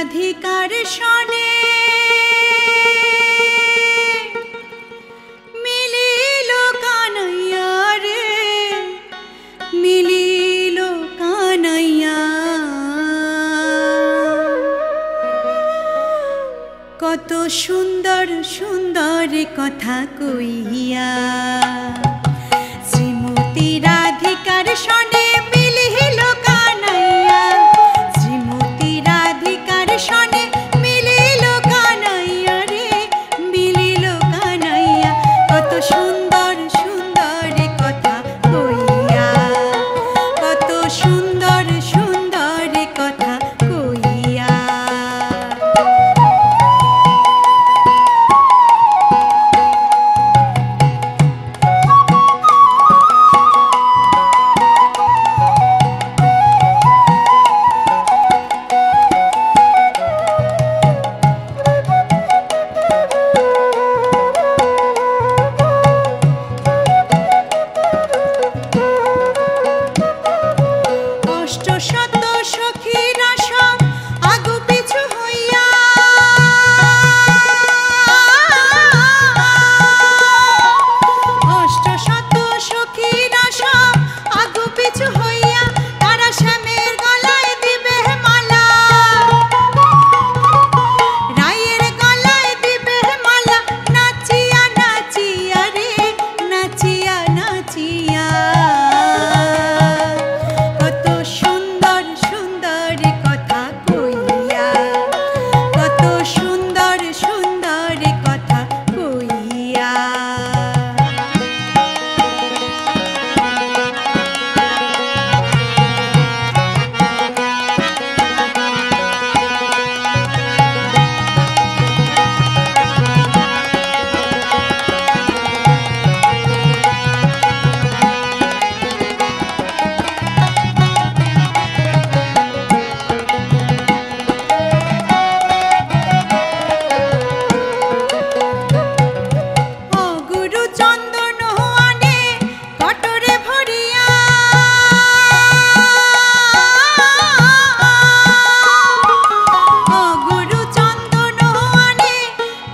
রাধিকার শনে মিলিল কানাইয়া রে, মিলিল কানাইয়া। কত সুন্দর সুন্দর কথা কইয়া শ্রীমতী রাধিকার শনে মিলিল কানাইয়া, শ্রীমতী রাধিকার শনে মিলিল কানাইয়া রে, মিলিল কানাইয়া। কত সুন্দর সুন্দর কথা কইয়া, কত সুন্দর সুন্দর কথা কইয়া। অষ্টশত সখীরা সব আগু পিছু হইয়া, অষ্টশত সখীরা সব আগু পিছু হইয়া তারা শ্যামের গলায় দিবে মালা, রায়ের গলায় দিবে মালা। নাচিয়া নাচিয়া রে, নাচিয়া নাচিয়া। কত সুন্দর সুন্দর কথা কইয়া, কত সুন্দর সুন্দর কথা কইয়া। অগুরু চন্দন আনে কটরে ভরিয়া, অগুরু চন্দন আনে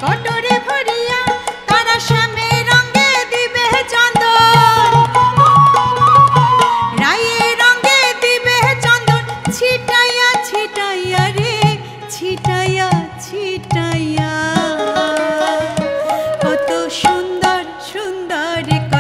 কটরে ভরিয়া তারা শ্যামের রঙে দিবে চন্দন, রায়ের রঙে দিবে চন্দন। ছিটাইয়া ছিটাইয়া রে, ছিটাইয়া ছিটাইয়া। কত সুন্দর সুন্দর কথা